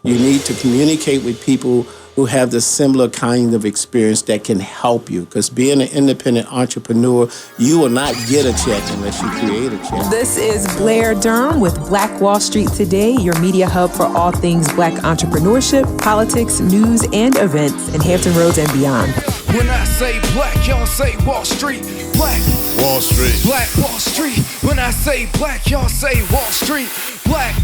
You need to communicate with people who have the similar kind of experience that can help you. Because being an independent entrepreneur, you will not get a check unless you create a check. This is Blair Durham with Black Wall Street Today, your media hub for all things Black entrepreneurship, politics, news, and events in Hampton Roads and beyond. When I say black, y'all say Wall Street. Black Wall Street. Black Wall Street. When I say black, y'all say Wall Street. Black.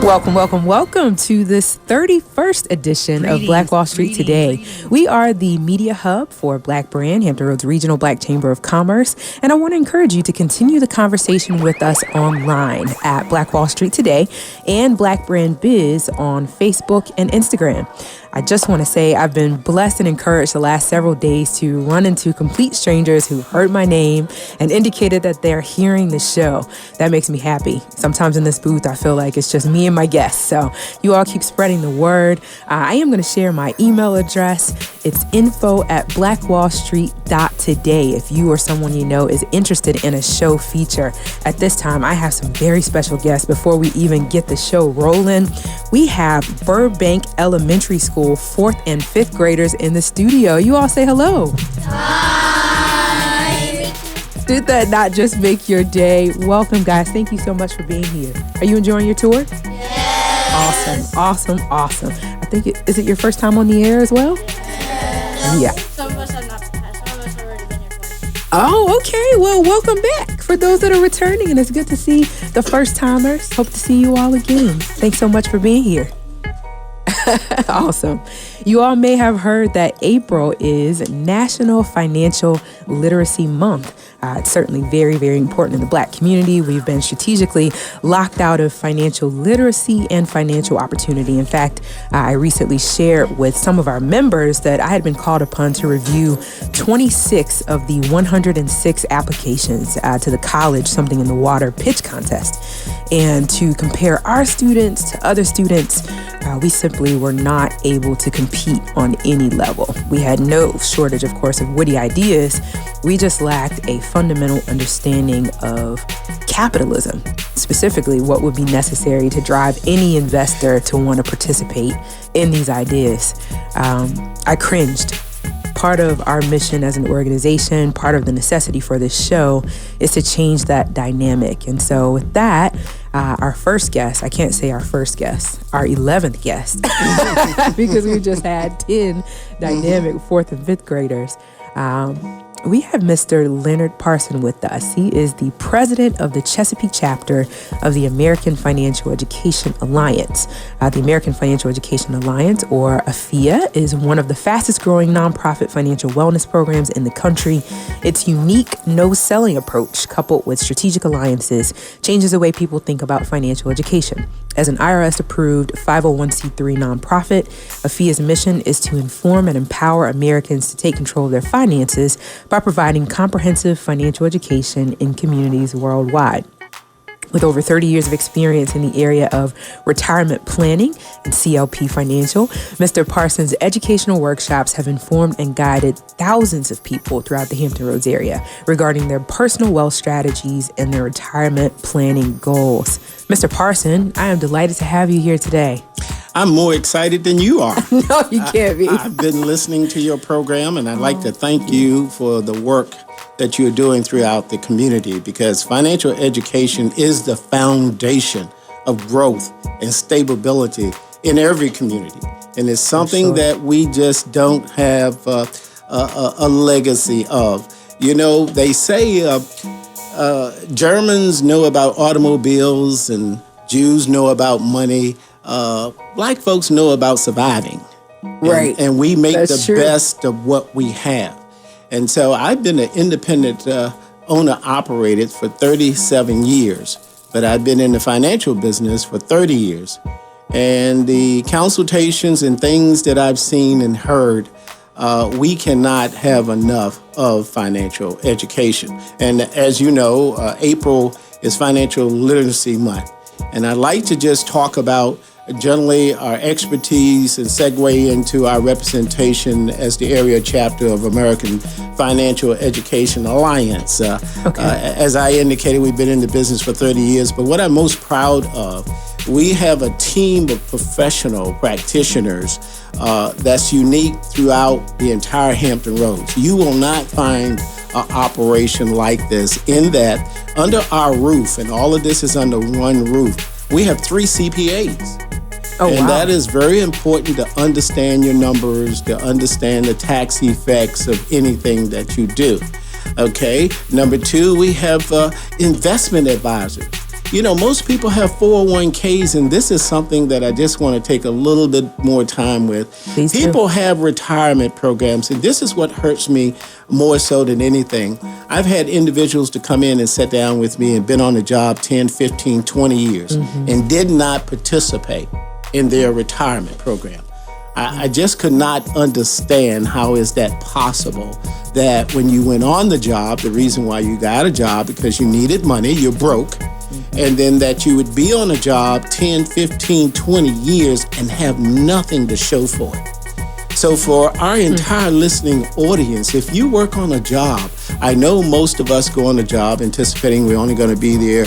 Welcome to this 31st edition of Black Wall Street Today. We are the media hub for Black Brand, Hampton Roads Regional Black Chamber of Commerce, and I want to encourage you to continue the conversation with us online at Black Wall Street Today and Black Brand Biz on Facebook and Instagram. I just want to say I've been blessed and encouraged the last several days to run into complete strangers who heard my name and indicated that they're hearing the show. That makes me happy. Sometimes in this booth, I feel like it's just me and my guests. So you all keep spreading the word. I am going to share my email address. It's info@blackwallstreet.today. If you or someone you know is interested in a show feature. At this time, I have some very special guests. Before we even get the show rolling, we have Burbank Elementary School 4th and 5th graders in the studio. You all say hello. Hi. Did that not just make your day? Welcome, guys. Thank you so much for being here. Are you enjoying your tour? Yes. Awesome. I think is it your first time on the air as well? Yes. Yeah. Some of us have not. Some of us have already been here twice. Oh, okay. Well, welcome back for those that are returning, and it's good to see the first timers. Hope to see you all again. Thanks so much for being here. Awesome. You all may have heard that April is National Financial Literacy Month. It's certainly very, very important in the Black community. We've been strategically locked out of financial literacy and financial opportunity. In fact, I recently shared with some of our members that I had been called upon to review 26 of the 106 applications to the College Something in the Water pitch contest. And to compare our students to other students, we simply were not able to compete on any level. We had no shortage, of course, of witty ideas. We just lacked a fundamental understanding of capitalism, specifically what would be necessary to drive any investor to want to participate in these ideas. I cringed. Part of our mission as an organization, part of the necessity for this show is to change that dynamic. And so with that, our first guest, I can't say our first guest, our 11th guest, because we just had 10 dynamic 4th and 5th graders. We have Mr. Leonard Parson with us. He is the president of the Chesapeake chapter of the American Financial Education Alliance. The American Financial Education Alliance, or AFIA, is one of the fastest growing nonprofit financial wellness programs in the country. Its unique no-selling approach, coupled with strategic alliances, changes the way people think about financial education. As an IRS-approved 501c3 nonprofit, AFIA's mission is to inform and empower Americans to take control of their finances by providing comprehensive financial education in communities worldwide. With over 30 years of experience in the area of retirement planning and CLP Financial, Mr. Parsons' educational workshops have informed and guided thousands of people throughout the Hampton Roads area regarding their personal wealth strategies and their retirement planning goals. Mr. Parson, I am delighted to have you here today. I'm more excited than you are. No, you can't be. I've been listening to your program, and I'd like to thank you for the work that you're doing throughout the community, because financial education is the foundation of growth and stability in every community. And it's something that we just don't have a legacy of. You know, they say Germans know about automobiles and Jews know about money. Black folks know about surviving. Right. And we make That's the true. best of what we have. And so I've been an independent owner-operated for 37 years, but I've been in the financial business for 30 years. And the consultations and things that I've seen and heard, we cannot have enough of financial education. And as you know, April is Financial Literacy Month. And I'd like to just talk about generally our expertise and segue into our representation as the area chapter of American Financial Education Alliance. As I indicated, we've been in the business for 30 years, but what I'm most proud of We have a team of professional practitioners that's unique throughout the entire Hampton Roads. You will not find an operation like this in that under our roof, and all of this is under one roof, we have 3 CPAs. Oh, and wow. that is very important to understand your numbers, to understand the tax effects of anything that you do. Okay. Number 2, we have investment advisors. You know, most people have 401ks, and this is something that I just want to take a little bit more time with. Please do. People have retirement programs, and this is what hurts me more so than anything. I've had individuals to come in and sit down with me and been on the job 10, 15, 20 years and did not participate in their retirement program. I just could not understand how is that possible that when you went on the job, the reason why you got a job because you needed money, you're broke, and then that you would be on a job 10, 15, 20 years and have nothing to show for it. So for our entire listening audience, if you work on a job, I know most of us go on a job anticipating we're only going to be there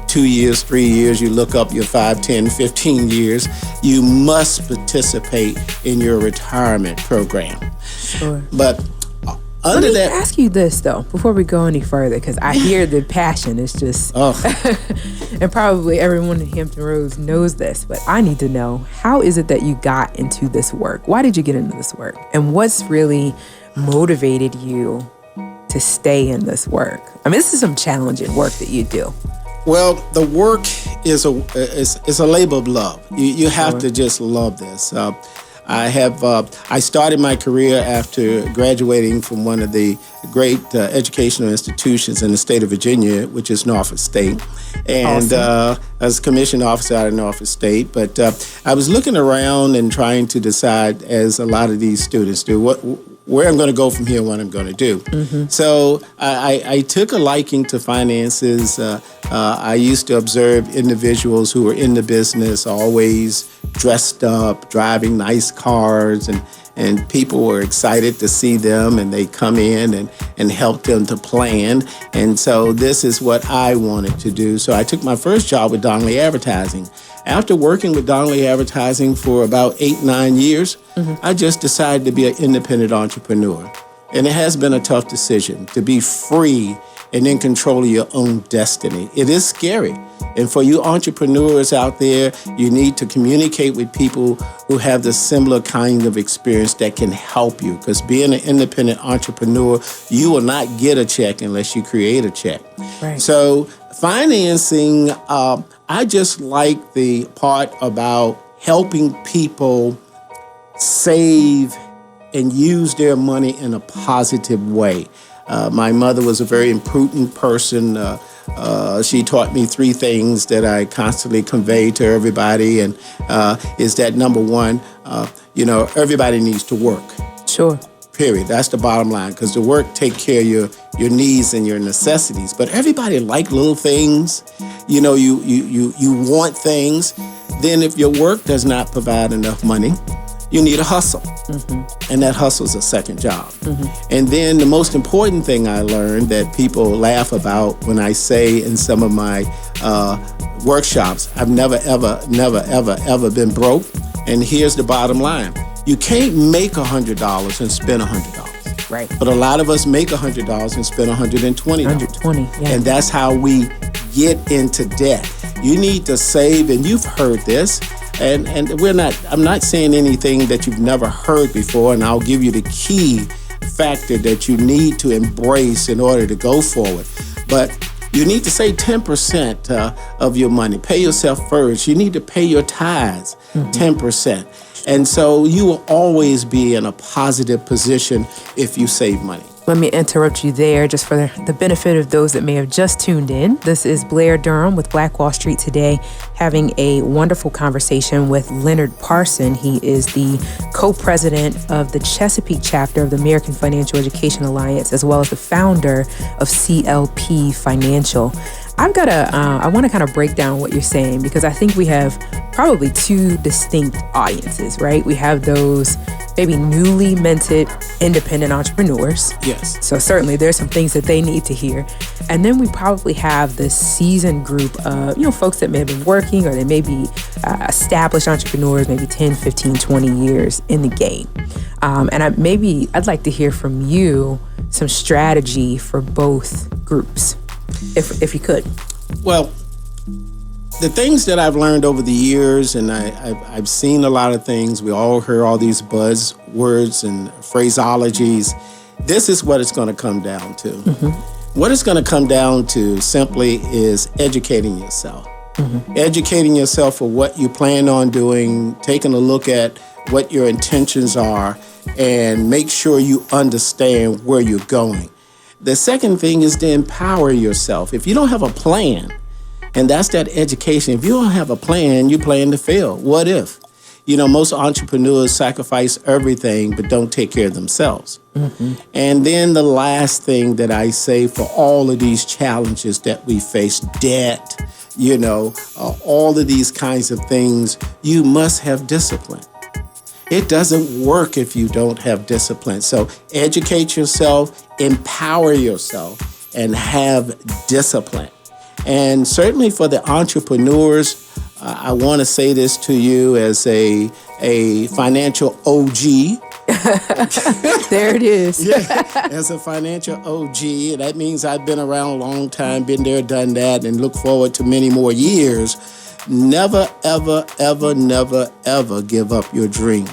2 years, 3 years. You look up your 5, 10, 15 years. You must participate in your retirement program. Sure. But Let under me that, ask you this, though, before we go any further, because I hear the passion. It's just, and probably everyone in Hampton Roads knows this, but I need to know, how is it that you got into this work? Why did you get into this work? And what's really motivated you to stay in this work? I mean, this is some challenging work that you do. well, the work is a labor of love. You have to just love this. I started my career after graduating from one of the great educational institutions in the state of Virginia, which is Norfolk State. And I was a commissioned officer out of Norfolk State. But I was looking around and trying to decide, as a lot of these students do, where I'm going to go from here and what I'm going to do. So I took a liking to finances. I used to observe individuals who were in the business, always dressed up, driving nice cars, and people were excited to see them, and they come in and help them to plan. And so this is what I wanted to do. So I took my first job with Donnelly Advertising. After working with Donnelly Advertising for about 8, 9 years, I just decided to be an independent entrepreneur. And it has been a tough decision to be free and in control of your own destiny. It is scary. And for you entrepreneurs out there, you need to communicate with people who have the similar kind of experience that can help you. Because being an independent entrepreneur, you will not get a check unless you create a check. Right. So financing, I just like the part about helping people save and use their money in a positive way. My mother was a very imprudent person. She taught me 3 things that I constantly convey to everybody, and is that number 1, everybody needs to work. Sure. Period. That's the bottom line, because the work take care of your needs and your necessities. But everybody like little things. You know, you want things. Then if your work does not provide enough money, you need a hustle. And that hustle is a second job. And then the most important thing I learned that people laugh about when I say in some of my workshops, I've never, ever been broke. And here's the bottom line. You can't make $100 and spend $100. Right. But a lot of us make $100 and spend $120. 120, yeah. And that's how we get into debt. You need to save, and you've heard this. And I'm not saying anything that you've never heard before, and I'll give you the key factor that you need to embrace in order to go forward. But you need to save 10% of your money. Pay yourself first. You need to pay your tithes 10%. And so you will always be in a positive position if you save money. Let me interrupt you there just for the benefit of those that may have just tuned in. This is Blair Durham with Black Wall Street Today, having a wonderful conversation with Leonard Parson. He is the co-president of the Chesapeake chapter of the American Financial Education Alliance, as well as the founder of CLP Financial. I want to kind of break down what you're saying, because I think we have probably 2 distinct audiences, right? We have those maybe newly minted independent entrepreneurs. Yes. So certainly there's some things that they need to hear. And then we probably have the seasoned group of, folks that may have been working, or they may be established entrepreneurs, maybe 10, 15, 20 years in the game. And I'd like to hear from you some strategy for both groups, if you could. Well, the things that I've learned over the years, and I've seen a lot of things, we all hear all these buzzwords and phraseologies. This is what it's going to come down to. Mm-hmm. What it's going to come down to simply is educating yourself. Mm-hmm. Educating yourself for what you plan on doing, taking a look at what your intentions are, and make sure you understand where you're going. The second thing is to empower yourself. If you don't have a plan, and that's that education. If you don't have a plan, you plan to fail. What if? Most entrepreneurs sacrifice everything but don't take care of themselves. Mm-hmm. And then the last thing that I say for all of these challenges that we face, debt, all of these kinds of things, you must have discipline. It doesn't work if you don't have discipline. So educate yourself, empower yourself, and have discipline. And certainly for the entrepreneurs, I want to say this to you as a financial OG. There it is. Yeah, as a financial OG, and that means I've been around a long time, been there, done that, and look forward to many more years. Never, ever, ever, never, ever give up your dream,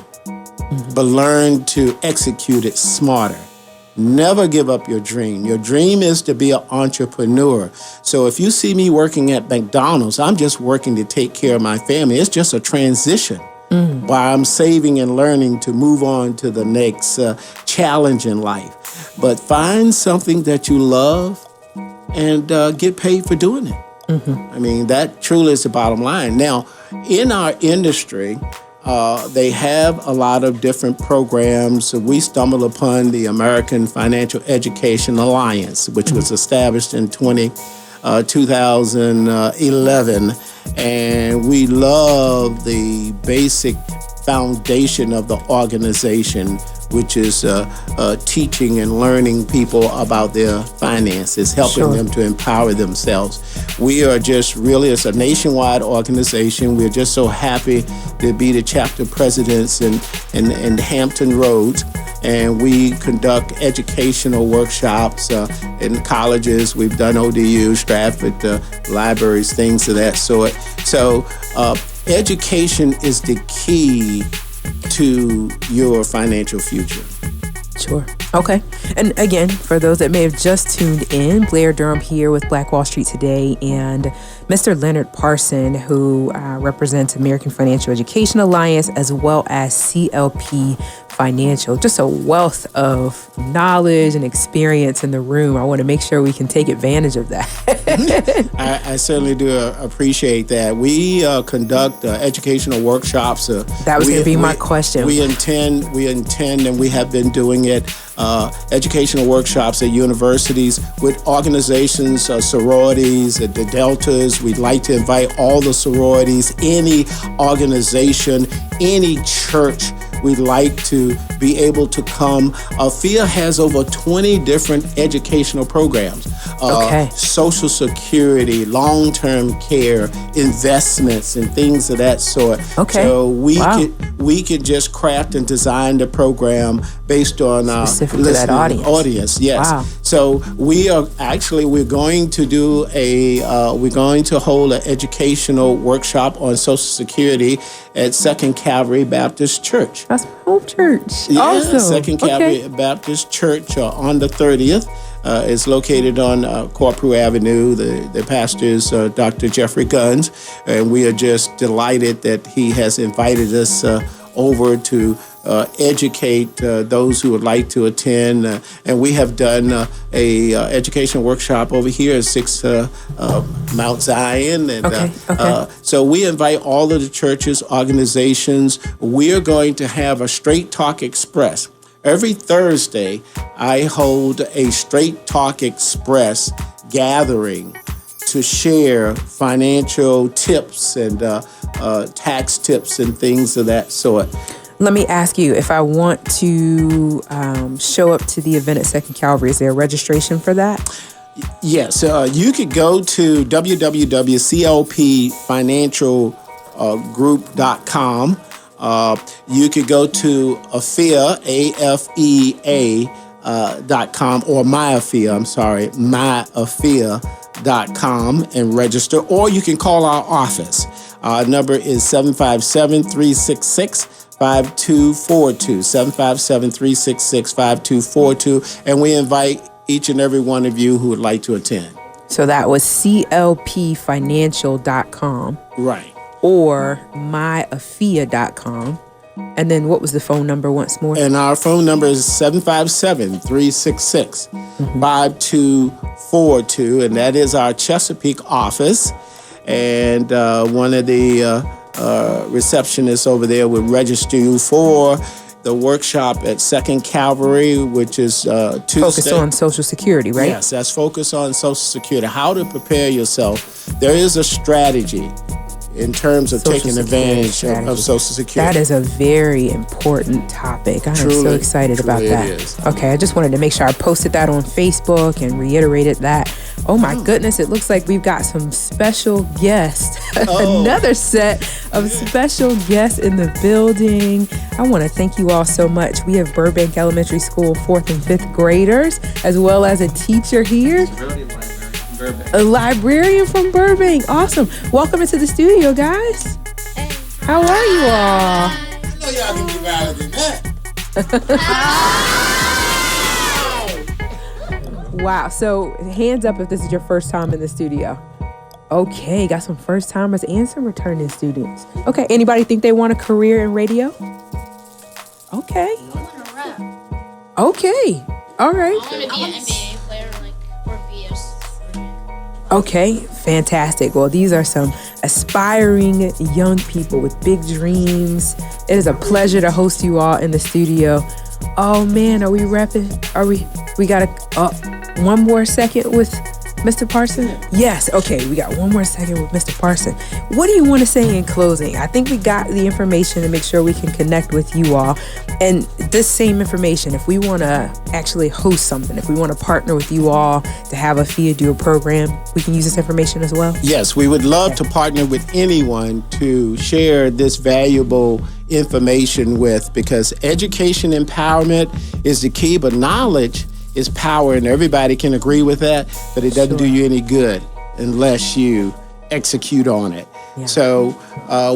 but learn to execute it smarter. Never give up your dream. Your dream is to be an entrepreneur. So if you see me working at McDonald's, I'm just working to take care of my family. It's just a transition while I'm saving and learning to move on to the next challenge in life. But find something that you love and get paid for doing it. Mm-hmm. I mean, that truly is the bottom line. Now, in our industry, they have a lot of different programs. We stumbled upon the American Financial Education Alliance, which was established in 2011. And we love the basic foundation of the organization, which is teaching and learning people about their finances, helping them to empower themselves. We are just really, it's a nationwide organization. We're just so happy to be the chapter presidents in Hampton Roads. And we conduct educational workshops in colleges. We've done ODU, Stratford, libraries, things of that sort. So education is the key to your financial future. Sure. Okay. And again, for those that may have just tuned in, Blair Durham here with Black Wall Street Today, and Mr. Leonard Parson, who represents American Financial Education Alliance, as well as CLP Financial. Just a wealth of knowledge and experience in the room. I want to make sure we can take advantage of that. I certainly do appreciate that. We conduct educational workshops. That was going to be my question. We intend, and we have been doing it, educational workshops at universities with organizations, sororities, the Deltas. We'd like to invite all the sororities, any organization, any church. We'd like to be able to come. FIA has over 20 different educational programs. Social Security, long-term care, investments, and things of that sort. Okay. So we could just craft and design the program based on specific to that audience. Yes. Wow. So we're going to hold an educational workshop on Social Security at Second Calvary Baptist Church. That's home church. Yeah, awesome. Second Calvary Baptist Church on the 30th. It's located on Corporal Avenue. The pastor is Dr. Jeffrey Guns, and we are just delighted that he has invited us over to educate those who would like to attend. And we have done a education workshop over here at 6 Mount Zion. And so we invite all of the churches, organizations. We are going to have a Straight Talk Express. Every Thursday, I hold a Straight Talk Express gathering to share financial tips and tax tips and things of that sort. Let me ask you, if I want to show up to the event at Second Calvary, is there a registration for that? Yes, you could go to www.clpfinancialgroup.com. You could go to AFEA, AFEA.com, or myafea.com and register, or you can call our office. Our number is 757-366-5242, 757-366-5242, and we invite each and every one of you who would like to attend. So that was clpfinancial.com. Right. Or myafea.com. And then what was the phone number once more? And our phone number is 757-366-5242, and that is our Chesapeake office. And one of the receptionists over there would register you for the workshop at Second Calvary, which is Tuesday. Focused on Social Security, right? Yes, that's focused on Social Security, how to prepare yourself. There is a strategy in terms of taking advantage of Social Security. That is a very important topic. I am so excited about that. It is. Okay, I just wanted to make sure I posted that on Facebook and reiterated that. Oh my goodness, it looks like we've got some special guests. Another set of special guests in the building. I want to thank you all so much. We have Burbank Elementary School 4th and 5th graders, as well as a teacher here. A librarian from Burbank. Awesome. Welcome into the studio, guys. How are you all? I know y'all can be better than that. Wow. So hands up if this is your first time in the studio. Okay, got some first timers and some returning students. Okay, anybody think they want a career in radio? Okay. I want to rap. Okay. All right. I want to be an NBA player, or be a surgeon. Okay, fantastic. Well, these are some aspiring young people with big dreams. It is a pleasure to host you all in the studio. Oh man, are we rapping? We got one more second with Mr. Parson? Yes, okay, we got one more second with Mr. Parson. What do you want to say in closing? I think we got the information to make sure we can connect with you all. And this same information, if we want to actually host something, if we want to partner with you all to have AFEA do a program, we can use this information as well? Yes, we would love to partner with anyone to share this valuable information with, because education empowerment is the key, but knowledge is power, and everybody can agree with that, but it doesn't do you any good unless you execute on it. Yeah. So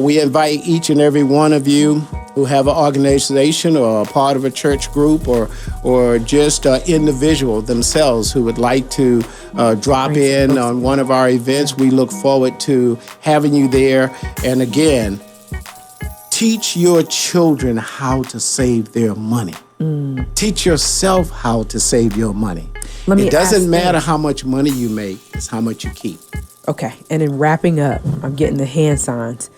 we invite each and every one of you who have an organization or a part of a church group or just an individual themselves who would like to drop in on one of our events. We look forward to having you there. And again, teach your children how to save their money. Teach yourself how to save your money. It doesn't matter how much money you make, it's how much you keep. Okay, and in wrapping up, I'm getting the hand signs.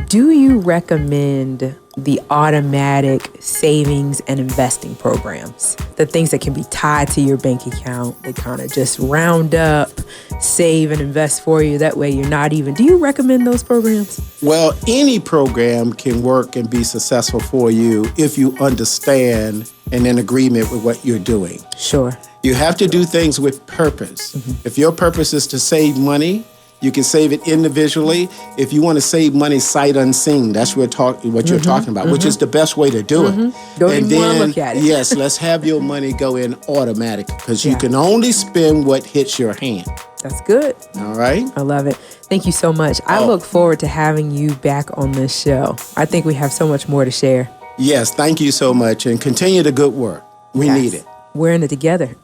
Do you recommend the automatic savings and investing programs? The things that can be tied to your bank account, they kind of just round up, save and invest for you. That way you're not even... Do you recommend those programs? Well, any program can work and be successful for you if you understand and in agreement with what you're doing. Sure. You have to do things with purpose. Mm-hmm. If your purpose is to save money, you can save it individually. If you want to save money sight unseen, that's what you're talking about, which is the best way to do it. Don't even want to look at it. Yes, let's have your money go in automatic, because you can only spend what hits your hand. That's good. All right. I love it. Thank you so much. I look forward to having you back on this show. I think we have so much more to share. Yes, thank you so much, and continue the good work. We need it. We're in it together.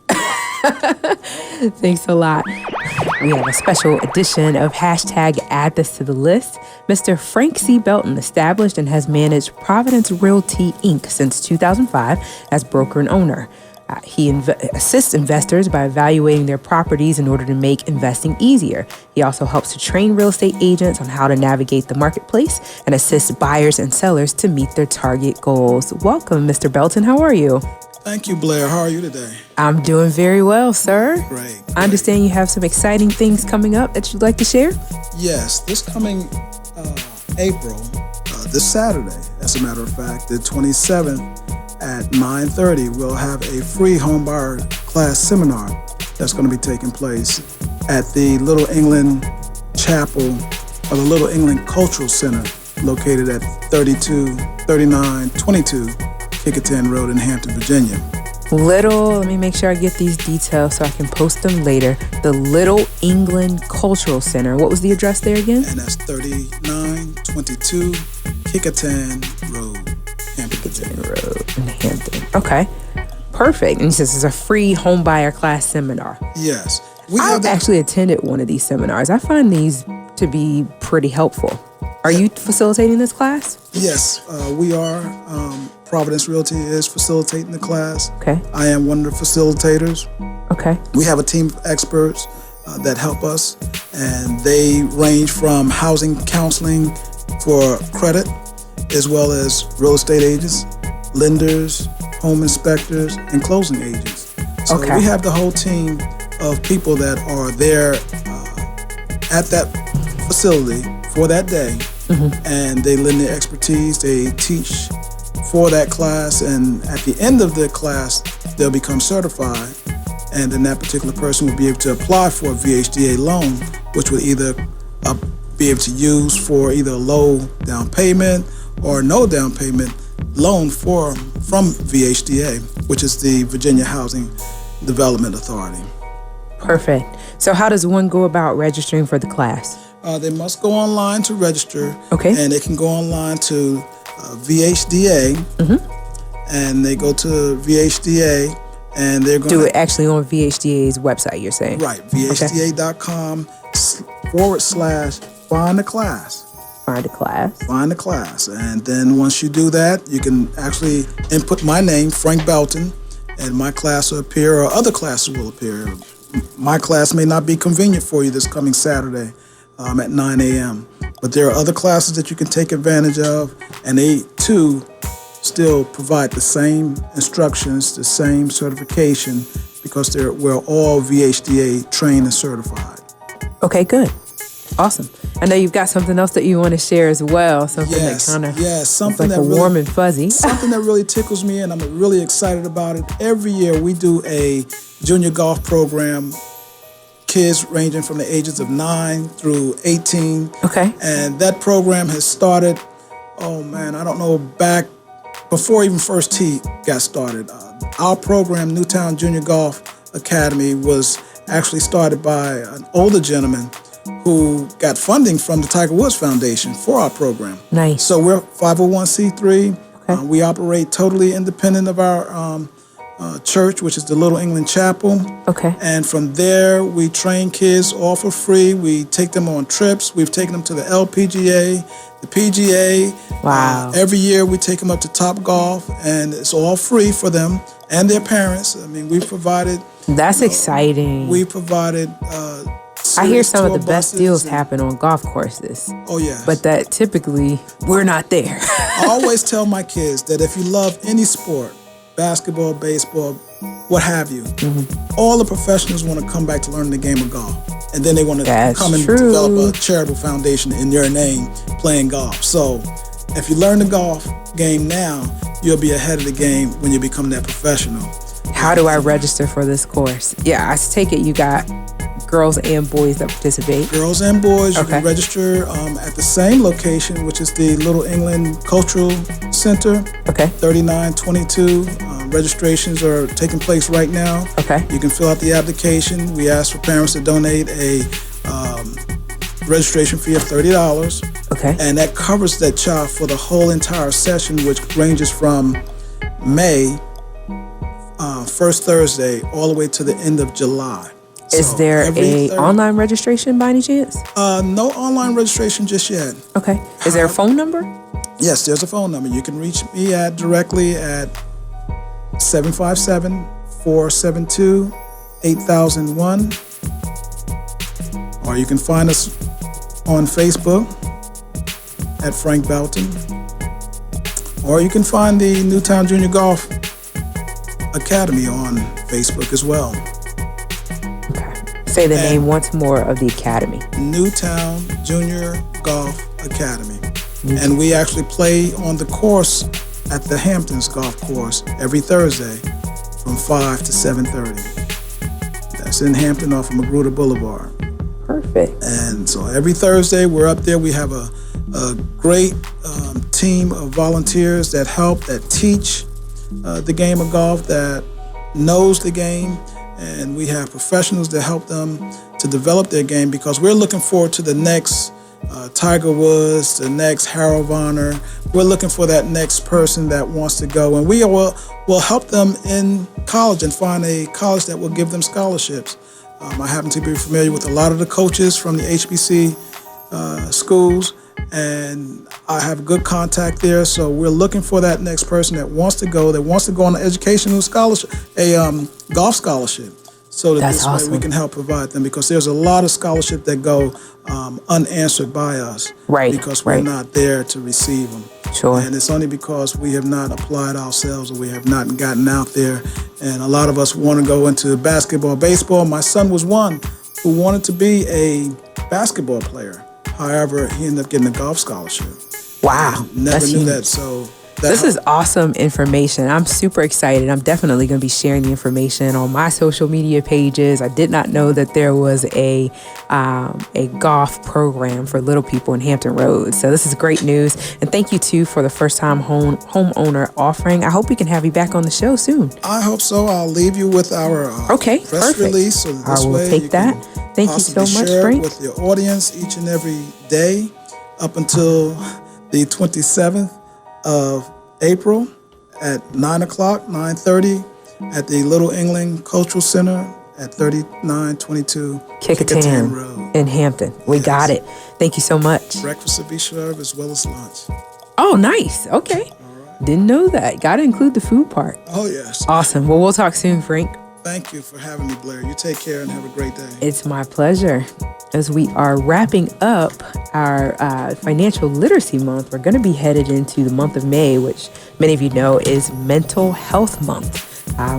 Thanks a lot. We have a special edition of #Add This to the List. Mr. Frank C. Belton established and has managed Providence Realty, Inc. since 2005 as broker and owner. He assists investors by evaluating their properties in order to make investing easier. He also helps to train real estate agents on how to navigate the marketplace and assists buyers and sellers to meet their target goals. Welcome, Mr. Belton. How are you? Thank you, Blair. How are you today? I'm doing very well, sir. Great. I understand you have some exciting things coming up that you'd like to share? Yes, this coming April, this Saturday, As a matter of fact, the 27th at 9:30, we'll have a free homebuyer class seminar that's going to be taking place at the Little England Chapel or the Little England Cultural Center located at 3922 Kickerton Road in Hampton, Virginia. Let me make sure I get these details so I can post them later. The Little England Cultural Center. What was the address there again? And that's 3922 Kickerton Road, Hampton, Virginia. Road in Hampton. Okay. Perfect. And he says it's a free home buyer class seminar. Yes. I've actually attended one of these seminars. I find these to be pretty helpful. Are you facilitating this class? Yes, we are. Providence Realty is facilitating the class. Okay. I am one of the facilitators. Okay. We have a team of experts that help us, and they range from housing counseling for credit, as well as real estate agents, lenders, home inspectors, and closing agents. So Okay. we have the whole team of people that are there at that facility for that day, and they lend their expertise, they teach for that class, and at the end of the class, they'll become certified, and then that particular person will be able to apply for a VHDA loan, which would either be able to use for either a low down payment or no down payment loan from VHDA, which is the Virginia Housing Development Authority. Perfect. So how does one go about registering for the class? They must go online to register. Okay. And they can go online to VHDA, and they go to VHDA, and they're going Do to it actually on VHDA's website, you're saying? right, VHDA.com/find the class. Find a class. Find the class, and then once you do that, you can actually input my name, Frank Belton, and my class will appear, or other classes will appear. My class may not be convenient for you this coming Saturday at 9 a.m., but there are other classes that you can take advantage of, and they too still provide the same instructions, the same certification, because we're all VHDA trained and certified. Okay, good. Awesome. I know you've got something else that you want to share as well. Something Yes, that kind of something like that a warm and fuzzy. Something that really tickles me, and I'm really excited about it. Every year we do a junior golf program, kids ranging from the ages of 9 through 18. Okay. And that program has started, I don't know, back before even First Tee got started. Our program, Newtown Junior Golf Academy, was actually started by an older gentleman who got funding from the Tiger Woods Foundation for our program. Nice. So we're 501c3. Okay. We operate totally independent of our church, which is the Little England Chapel. Okay. And from there, we train kids all for free. We take them on trips. We've taken them to the LPGA, the PGA. Wow. Every year, we take them up to Top Golf, and it's all free for them and their parents. I mean, we've provided. That's exciting. We provided. I hear some of tour the best buses deals and- happen on golf courses. Oh, yeah. But that typically, we're not there. I always tell my kids that if you love any sport, basketball, baseball, what have you, all the professionals want to come back to learn the game of golf. And then they want to That's come and true. develop a charitable foundation in your name playing golf. So if you learn the golf game now, you'll be ahead of the game when you become that professional. How do I register for this course? Yeah, I take it you got girls and boys that participate. Girls and boys, you Okay. can register at the same location, which is the Little England Cultural Center, Okay. 3922. Registrations are taking place right now. Okay. You can fill out the application. We ask for parents to donate a registration fee of $30. Okay. And that covers that child for the whole entire session, which ranges from May, first Thursday, all the way to the end of July. Is So there every online registration by any chance? No online registration just yet. Okay. Is there a phone number? Yes, there's a phone number. You can reach me directly at 757-472-8001. Or you can find us on Facebook at Frank Belton. Or you can find the Newtown Junior Golf Academy on Facebook as well. Okay. Say the name once more of the academy. Newtown Junior Golf Academy. And we actually play on the course at the Hamptons golf course every Thursday from 5 to 7:30. That's in Hampton off of Magruder Boulevard. Perfect. And so every Thursday we're up there. We have a great team of volunteers that help, that teach the game of golf, that knows the game. And we have professionals that help them to develop their game, because we're looking forward to the next Tiger Woods, the next Harold Varner. We're looking for that next person that wants to go. And we will help them in college and find a college that will give them scholarships. I happen to be familiar with a lot of the coaches from the HBC schools, and I have good contact there. So we're looking for that next person that wants to go on an educational scholarship, a golf scholarship, so that That's this awesome. way we can help provide them, because there's a lot of scholarship that go unanswered by us, Right, because we're right. not there to receive them. Sure. And it's only because we have not applied ourselves, or we have not gotten out there. And a lot of us want to go into basketball, baseball. My son was one who wanted to be a basketball player. However, he ended up getting a golf scholarship. Wow. Never That's knew huge. that. So This is awesome information. I'm super excited. I'm definitely going to be sharing the information on my social media pages. I did not know that there was a golf program for little people in Hampton Roads. So this is great news. And thank you, too, for the first-time homeowner offering. I hope we can have you back on the show soon. I hope so. I'll leave you with our Okay, press perfect. release. So that this I will way take you that. can Thank you so possibly much, share it Frank. with your audience each and every day up until the 27th of April at 9 o'clock, 9:30 at the Little England Cultural Center at 3922 Kickatam Road. in Hampton. We Yes. got it. Thank you so much. Breakfast will be served as well as lunch. Oh, nice. Okay. Didn't know that. Got to include the food part. Oh, yes. Awesome. Well, we'll talk soon, Frank. Thank you for having me, Blair. You take care and have a great day. It's my pleasure. As we are wrapping up our Financial Literacy Month, we're going to be headed into the month of May, which many of you know is Mental Health Month.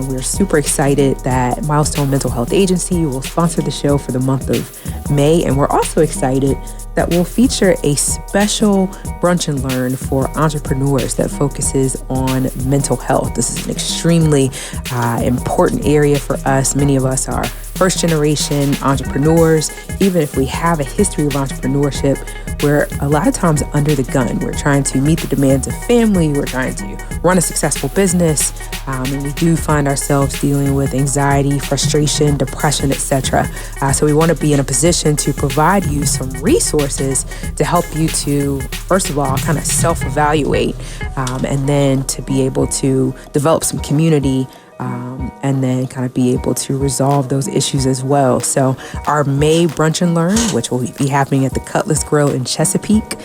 We're super excited that Milestone Mental Health Agency will sponsor the show for the month of May. And we're also excited that we'll feature a special brunch and learn for entrepreneurs that focuses on mental health. This is an extremely important area for us. Many of us are first generation entrepreneurs. Even if we have a history of entrepreneurship, we're a lot of times under the gun. We're trying to meet the demands of family. We're trying to run a successful business. And we do find ourselves dealing with anxiety, frustration, depression, etc. So we want to be in a position to provide you some resources to help you to, first of all, kind of self-evaluate, and then to be able to develop some community, and then kind of be able to resolve those issues as well. So our May Brunch and Learn, which will be happening at the Cutlass Grill in Chesapeake,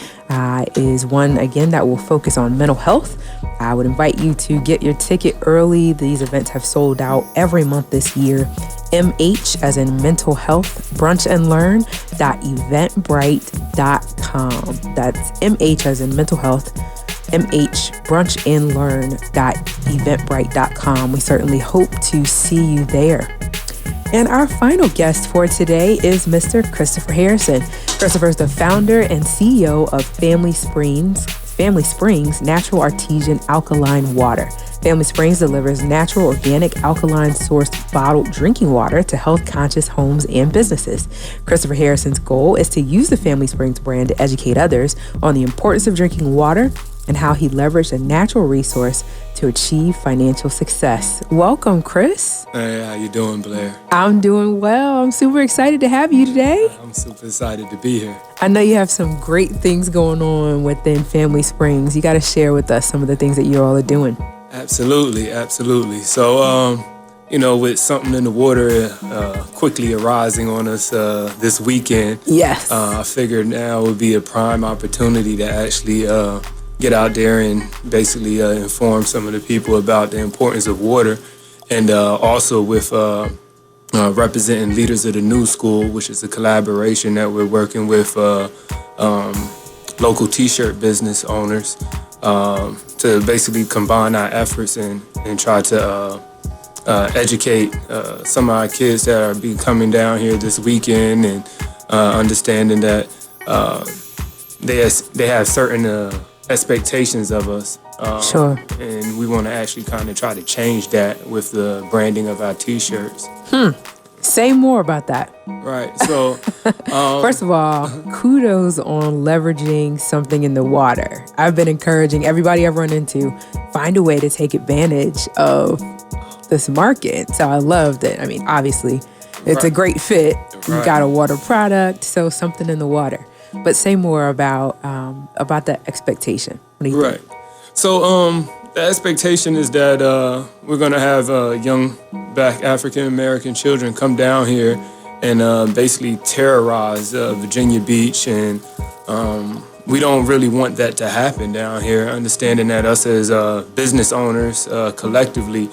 is one, again, that will focus on mental health. I would invite you to get your ticket early. These events have sold out every month this year. MH, as in mental health, brunch and learn.eventbrite.com. That's MH, as in mental health, mhbrunchandlearn.eventbrite.com. We certainly hope to see you there. And our final guest for today is Mr. Christopher Harrison. Christopher is the founder and CEO of Family Springs Natural Artesian Alkaline Water. Family Springs delivers natural, organic, alkaline-sourced bottled drinking water to health-conscious homes and businesses. Christopher Harrison's goal is to use the Family Springs brand to educate others on the importance of drinking water and how he leveraged a natural resource to achieve financial success. Welcome, Chris. Hey, how you doing, Blair? I'm doing well. I'm super excited to have you today. I'm super excited to be here. I know you have some great things going on within Family Springs. You got to share with us some of the things that you all are doing. Absolutely. So, with something in the water quickly arising on us this weekend, Yes. I figured now would be a prime opportunity to actually get out there and basically inform some of the people about the importance of water, and also with representing leaders of the New School, which is a collaboration that we're working with local t-shirt business owners to basically combine our efforts and try to educate some of our kids that are be coming down here this weekend, and understanding that they have certain expectations of us. Sure. And we want to actually kind of try to change that with the branding of our T-shirts. Say more about that. Right. So, First of all, kudos on leveraging something in the water. I've been encouraging everybody I've run into, find a way to take advantage of this market. So I love that. I mean, obviously, it's a great fit. You got a water product, so something in the water. But say more about that expectation. What do you think? So the expectation is that we're going to have young Black African American children come down here and basically terrorize Virginia Beach. And we don't really want that to happen down here, understanding that us as business owners collectively,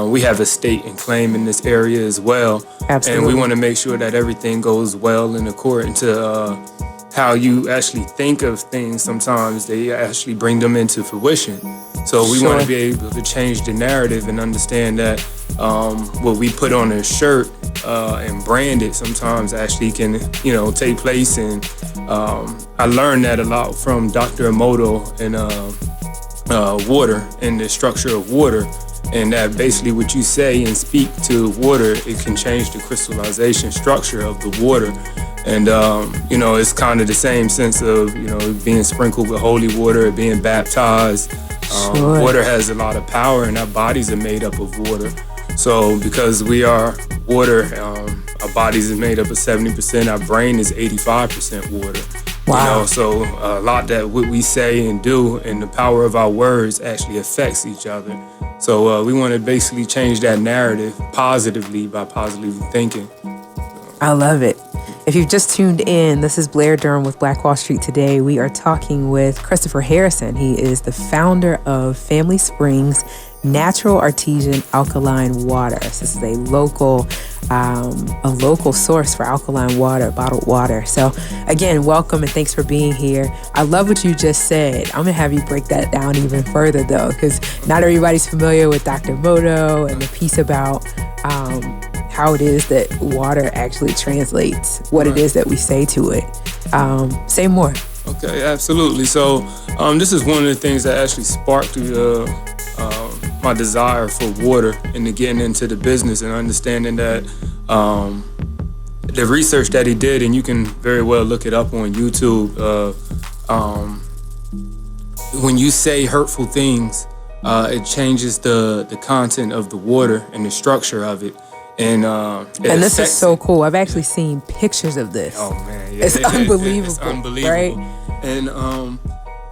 we have a stake and claim in this area as well. Absolutely. And we want to make sure that everything goes well and according to how you actually think of things. Sometimes they actually bring them into fruition. So we want to be able to change the narrative and understand that what we put on a shirt and brand it sometimes actually can, take place. And I learned that a lot from Dr. Emoto and water and the structure of water. And that basically what you say and speak to water, it can change the crystallization structure of the water. And, it's kind of the same sense of, being sprinkled with holy water, being baptized. Water has a lot of power and our bodies are made up of water. So because we are water, our bodies is made up of 70%, our brain is 85% water. Wow. So a lot that what we say and do and the power of our words actually affects each other. So we want to basically change that narrative positively by positively thinking. I love it. If you've just tuned in, this is Blair Durham with Black Wall Street Today. We are talking with Christopher Harrison. He is the founder of Family Springs Natural Artesian Alkaline Water. This is a local source for alkaline water, bottled water. So again, welcome and thanks for being here. I love what you just said. I'm gonna have you break that down even further though, because not everybody's familiar with Dr. Moto and the piece about how it is that water actually translates what it is that we say to it. Say more. Okay, absolutely. So this is one of the things that actually sparked my desire for water and to getting into the business and understanding that the research that he did, and you can very well look it up on YouTube, when you say hurtful things, it changes the content of the water and the structure of it. And this is so cool. I've actually seen pictures of this. Oh man, yeah, it's unbelievable. It's unbelievable, right? And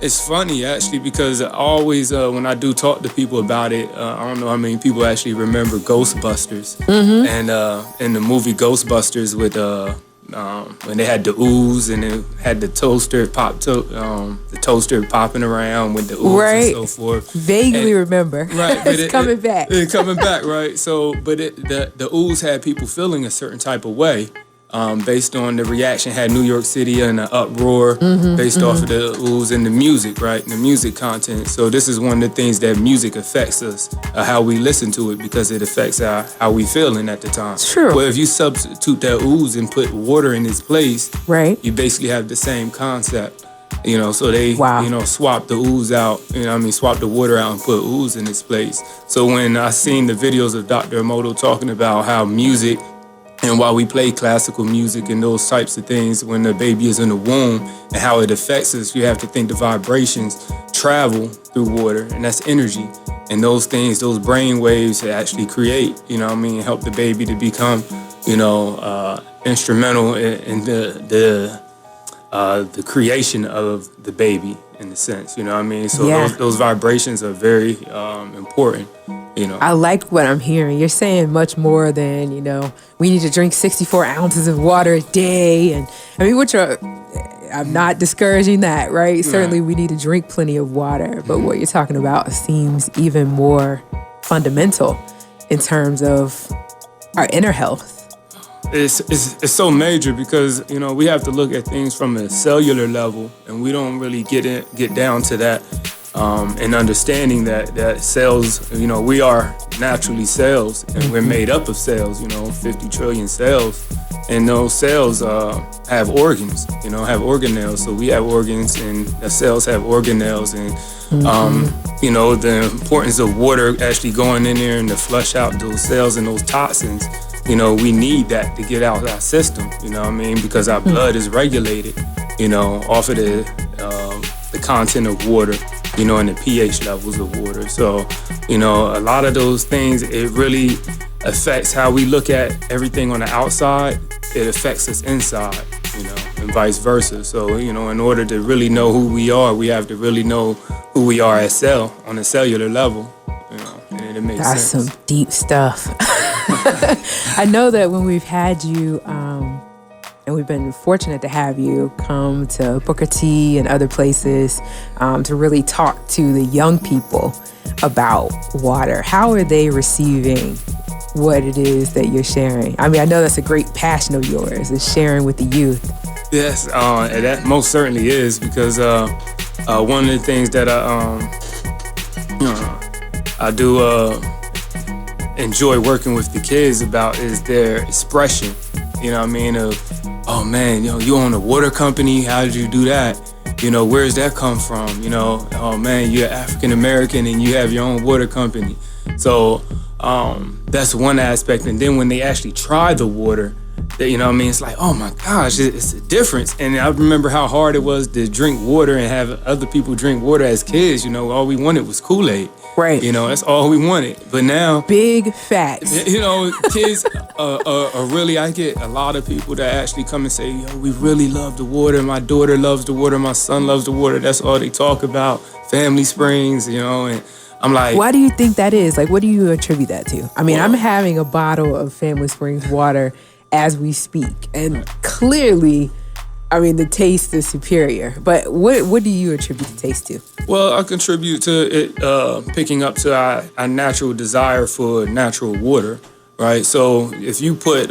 it's funny actually because I always when I do talk to people about it, I don't know how many people actually remember Ghostbusters. Mm-hmm. And in the movie Ghostbusters with when they had the ooze and it had the toaster popping around with the ooze and so forth. Vaguely remember. Right, but it's coming back. It's coming back, right? So, but the ooze had people feeling a certain type of way. Based on the reaction, had New York City in an uproar based off of the ooze and the music, right? And the music content. So this is one of the things that music affects us, how we listen to it, because it affects how we feeling at the time. True. Well, if you substitute that ooze and put water in its place, right, you basically have the same concept. So they, swap the ooze out, swap the water out and put ooze in its place. So when I seen the videos of Dr. Emoto talking about how music, and while we play classical music and those types of things when the baby is in the womb and how it affects us, you have to think the vibrations travel through water, and that's energy. And those things, those brain waves actually create, help the baby to become, instrumental in the creation of the baby in a sense, So those vibrations are very important. I like what I'm hearing. You're saying much more than, we need to drink 64 ounces of water a day. And I'm not discouraging that, right? Certainly we need to drink plenty of water. But what you're talking about seems even more fundamental in terms of our inner health. It's so major because, we have to look at things from a cellular level, and we don't really get down to that. And understanding that cells, we are naturally cells and we're made up of cells, 50 trillion cells. and those cells have organs, have organelles. So we have organs, and the cells have organelles, and the importance of water actually going in there and to flush out those cells and those toxins. We need that to get out of our system. Because our blood is regulated, off of the content of water, and the pH levels of water. So, a lot of those things, it really affects how we look at everything on the outside. It affects us inside, and vice versa. So, in order to really know who we are, we have to really know who we are as on a cellular level, and it makes That's sense. some deep stuff. I know that when we've had you, and we've been fortunate to have you come to Booker T and other places to really talk to the young people about water. How are they receiving what it is that you're sharing? I know that's a great passion of yours, is sharing with the youth. Yes, and that most certainly is, because one of the things that I do enjoy working with the kids about is their expression. Of, oh man, you own a water company. How did you do that? Where's that come from? Oh man, you're African American and you have your own water company. So that's one aspect. And then when they actually try the water, it's like, oh my gosh, it's a difference. And I remember how hard it was to drink water and have other people drink water as kids. All we wanted was Kool-Aid. Right. That's all we wanted. But now, big facts. Kids are really, I get a lot of people that actually come and say, we really love the water. My daughter loves the water. My son loves the water. That's all they talk about. Family springs, and I'm like, why do you think that is? Like, what do you attribute that to? I'm having a bottle of Family Springs water as we speak, and clearly, the taste is superior. But what do you attribute the taste to? Well, I contribute to it picking up to our natural desire for natural water, right? So if you put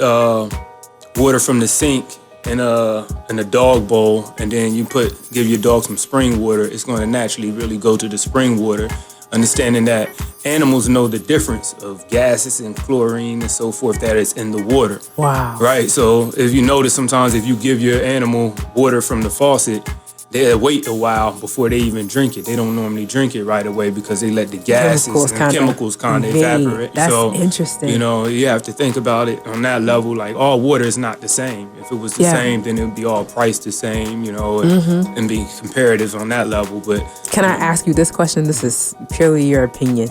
water from the sink in a dog bowl, and then you give your dog some spring water, it's going to naturally really go to the spring water. Understanding that animals know the difference of gases and chlorine and so forth that is in the water. Wow. Right? So if you notice, sometimes if you give your animal water from the faucet, they'll wait a while before they even drink it. They don't normally drink it right away because they let the gases and chemicals kind of evaporate. That's interesting. You have to think about it on that level. Like, all water is not the same. If it was the same, then it would be all priced the same, and be comparative on that level. But can I ask you this question? This is purely your opinion.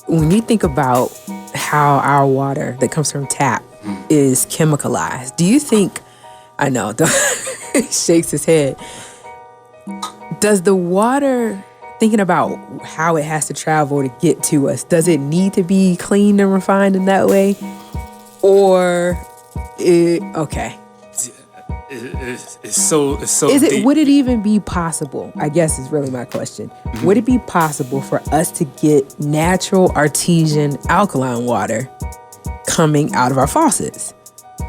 When you think about how our water that comes from tap is chemicalized, do you think, I know, shakes his head. Does the water, thinking about how it has to travel to get to us, does it need to be cleaned and refined in that way? Or, okay. It's so deep. Would it even be possible, I guess is really my question, would it be possible for us to get natural artesian alkaline water coming out of our faucets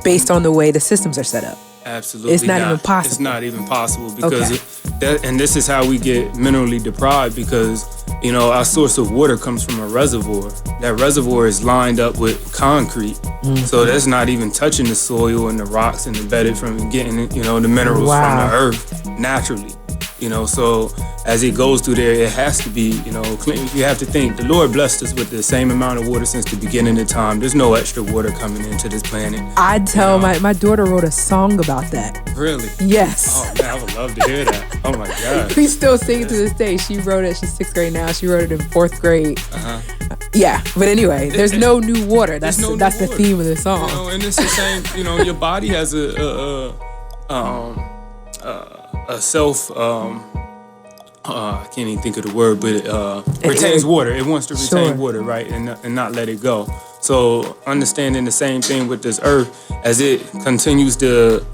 based on the way the systems are set up? Absolutely It's not even possible. It's not even possible because and this is how we get minerally deprived, because our source of water comes from a reservoir. That reservoir is lined up with concrete, so that's not even touching the soil and the rocks and embedded from getting the minerals from the earth naturally. So as it goes through there, it has to be, clean. You have to think, the Lord blessed us with the same amount of water since the beginning of time. There's no extra water coming into this planet. I'd tell my daughter wrote a song about that. Really? Yes. Oh man, I would love to hear that. Oh my God. We still sing it to this day. She wrote it, she's 6th grade now. She wrote it in 4th grade. Yeah, but anyway, there's no new water. That's the theme of the song. And it's the same, your body has a self, I can't even think of the word, but it retains water. It wants to retain water, right, and not let it go. So understanding the same thing with this earth, as it continues to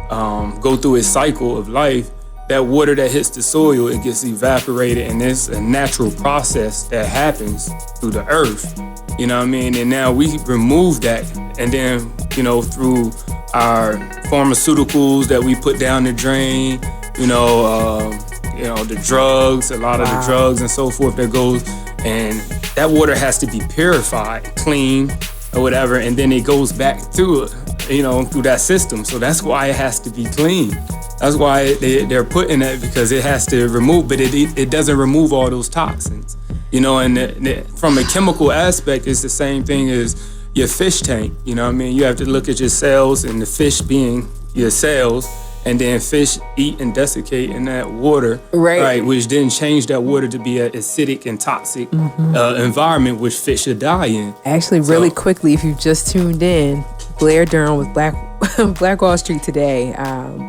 go through its cycle of life, that water that hits the soil, it gets evaporated, and there's a natural process that happens through the earth. And now we remove that, and then, through our pharmaceuticals that we put down the drain, the drugs, a lot of the drugs and so forth that goes, and that water has to be purified, clean, or whatever, and then it goes back through through that system. So that's why it has to be clean. That's why they're putting that, because it has to remove, but it doesn't remove all those toxins. And from a chemical aspect, it's the same thing as your fish tank. You have to look at your cells, and the fish being your cells, and then fish eat and desiccate in that water, right? Which then change that water to be an acidic and toxic environment, which fish should die in. Actually, really quickly, if you just tuned in, Blair Durham with Black Wall Street today,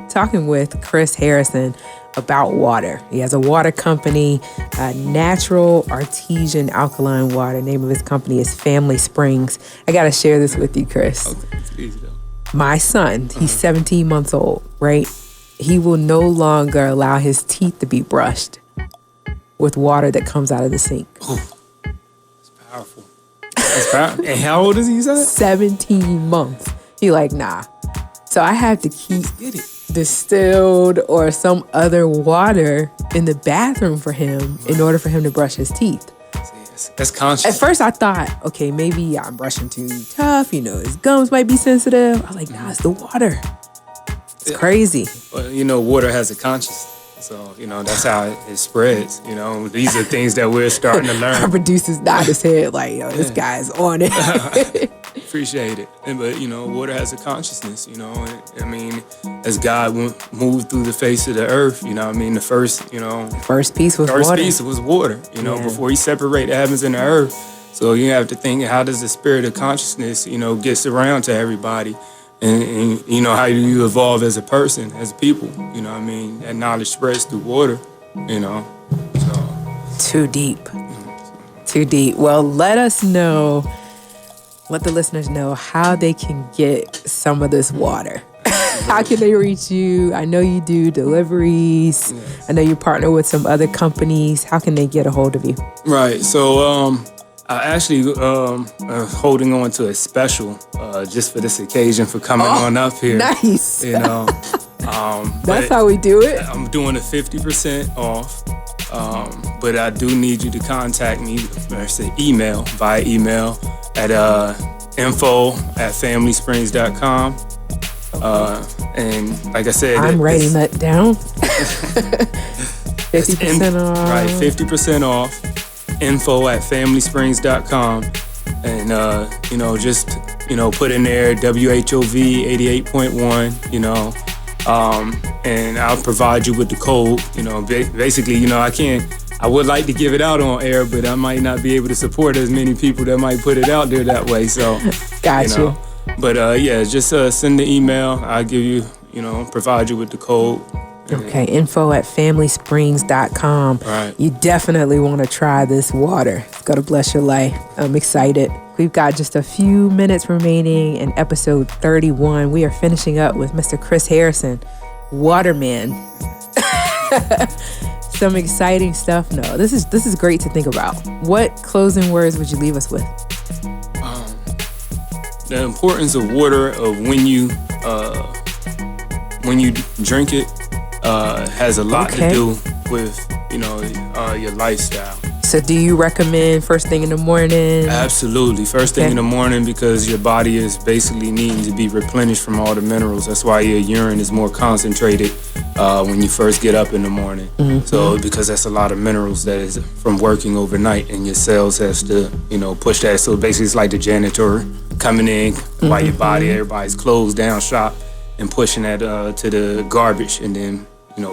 talking with Chris Harrison about water. He has a water company, natural artesian alkaline water. The name of his company is Family Springs. I got to share this with you, Chris. Okay, it's easy though. My son, he's 17 months old, right? He will no longer allow his teeth to be brushed with water that comes out of the sink. Oh, it's powerful. That's powerful. And how old is he, you said? 17 months. He like, nah. So I have to keep distilled or some other water in the bathroom for him in order for him to brush his teeth. That's conscious. At first I thought, okay, maybe I'm brushing too tough, his gums might be sensitive. I was like, nah, it's the water. It's crazy. Well, water has a consciousness. So, that's how it spreads. These are things that we're starting to learn. Our producer's nod his head like, yo, this guy's on it. Appreciate it. But, water has a consciousness, as God moved through the face of the earth, the first piece was water. Piece was water, before he separated the heavens and the earth. So you have to think, how does the spirit of consciousness, gets around to everybody? And how you evolve as a person, as people, that knowledge spreads through water, so. Too deep. Too deep. Well, let the listeners know how they can get some of this water. How can they reach you? I know you do deliveries. Yes. I know you partner with some other companies. How can they get a hold of you? Right. So, I actually holding on to a special just for this occasion for coming on up here. Nice. That's how we do it. I'm doing a 50% off, but I do need you to contact me or email at info@familysprings.com. And like I said, I'm writing that down. 50% off. Right, 50% off. info@familysprings.com, and just put in there WHOV 88.1, and I'll provide you with the code. Basically, I would like to give it out on air, but I might not be able to support as many people that might put it out there that way. So, got you. But just send the email. I'll give you, provide you with the code. Okay, info@familysprings.com. Right. You definitely want to try this water. It's going to bless your life. I'm excited. We've got just a few minutes remaining in episode 31. We are finishing up with Mr. Chris Harrison, Waterman. Some exciting stuff. No, this is great to think about. What closing words would you leave us with? The importance of water, of when you drink it, has a lot to do with your lifestyle. So do you recommend first thing in the morning? Absolutely. First thing in the morning, because your body is basically needing to be replenished from all the minerals. That's why your urine is more concentrated when you first get up in the morning. Mm-hmm. So because that's a lot of minerals that is from working overnight, and your cells has to, push that. So basically it's like the janitor coming in while your body, everybody's closed down shop, and pushing that to the garbage, and then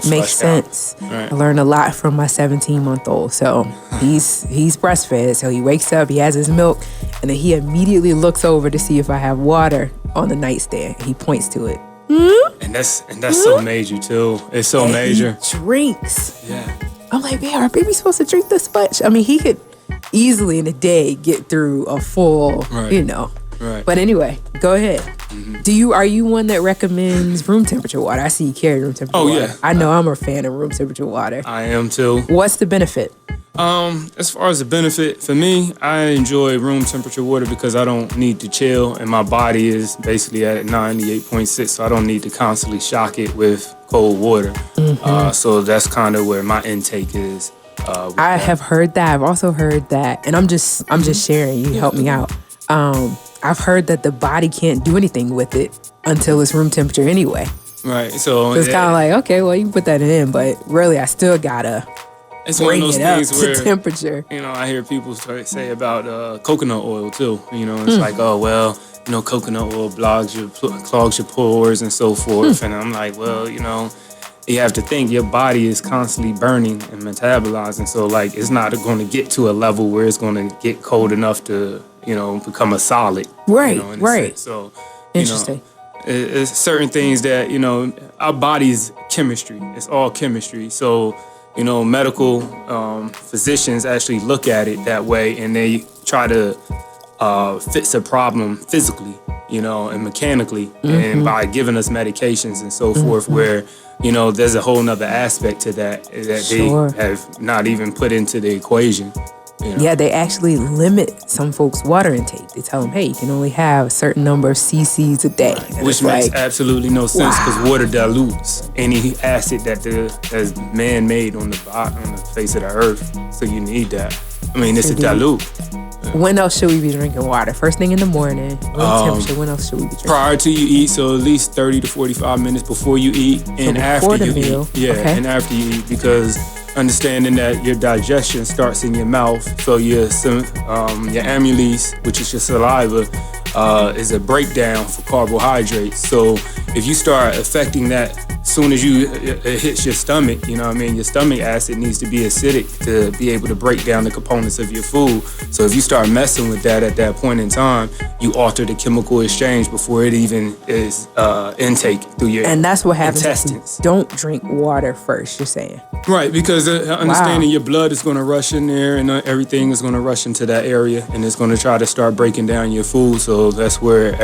makes sense. Right. I learned a lot from my 17-month-old. So he's breastfed. So he wakes up, he has his milk, and then he immediately looks over to see if I have water on the nightstand. He points to it. And that's so major too. It's so major. He drinks. Yeah. I'm like, man, are babies supposed to drink this much? I mean, he could easily in a day get through a full, Right. But anyway, go ahead. Mm-hmm. Are you one that recommends room temperature water? I see you carry room temperature water. Yeah. I know I'm a fan of room temperature water. I am too. What's the benefit? As far as the benefit, for me, I enjoy room temperature water because I don't need to chill, and my body is basically at 98.6, so I don't need to constantly shock it with cold water. Mm-hmm. So that's kind of where my intake is. I have heard that. I've also heard that, and I'm just sharing. You help me out. I've heard that the body can't do anything with it until it's room temperature anyway. Right. So It's kind of like, okay, well, you can put that in, but really, I still gotta it's one of bring those it up things to where temperature. I hear people say about coconut oil too. It's like, oh well, coconut oil clogs your pores and so forth. And I'm like, well, you have to think your body is constantly burning and metabolizing. So like, it's not going to get to a level where it's going to get cold enough to, become a solid. Right, in a right. sense. So, Interesting. It's certain things that, our body's chemistry. It's all chemistry. So, medical physicians actually look at it that way, and they try to fix a problem physically, and mechanically, and by giving us medications and so forth, where, there's a whole nother aspect to that Sure. they have not even put into the equation. Yeah, they actually limit some folks' water intake. They tell them, hey, you can only have a certain number of cc's a day. And Which it's makes like, absolutely no sense because water dilutes any acid that's man-made on the face of the earth. So you need that. I mean, it's a dilute. when else should we be drinking water? First thing in the morning, room temperature, when else should we be drinking? Prior to you eat, so at least 30 to 45 minutes before you eat and after the you meal. eat. Yeah, Okay. and after you eat, because understanding that your digestion starts in your mouth, so your amylase, which is your saliva, is a breakdown for carbohydrates. So if you start affecting that as soon as it hits your stomach, your stomach acid needs to be acidic to be able to break down the components of your food. So if you start messing with that at that point in time, you alter the chemical exchange before it even is intake through your And that's what happens intestines. if you don't drink water first, you're saying. Right, because understanding your blood is going to rush in there and everything is going to rush into that area and it's going to try to start breaking down your food. So that's where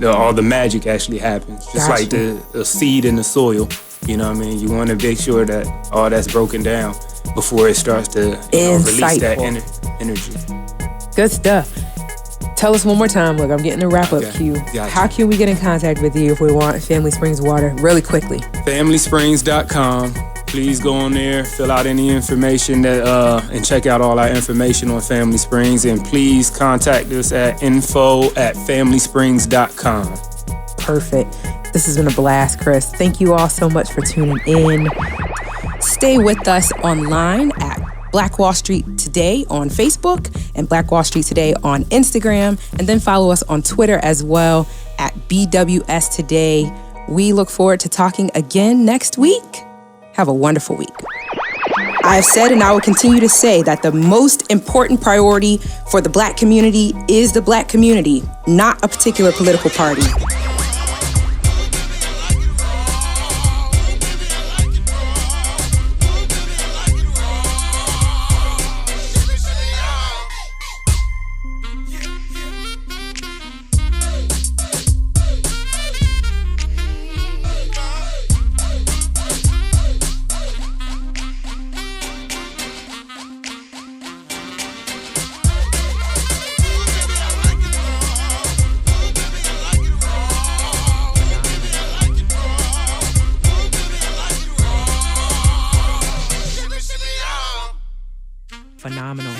all the magic actually happens. Just like the seed in the soil, you want to make sure that all that's broken down before it starts to release that energy. Good stuff. Tell us one more time. Look, I'm getting a wrap-up cue. Gotcha. How can we get in contact with you if we want Family Springs water? Really quickly. FamilySprings.com. Please go on there, fill out any information and check out all our information on Family Springs. And please contact us at info@familysprings.com. Perfect. This has been a blast, Chris. Thank you all so much for tuning in. Stay with us online at Black Wall Street Today on Facebook and Black Wall Street Today on Instagram. And then follow us on Twitter as well at BWS Today. We look forward to talking again next week. Have a wonderful week. I have said and I will continue to say that the most important priority for the Black community is the Black community, not a particular political party. Phenomenal.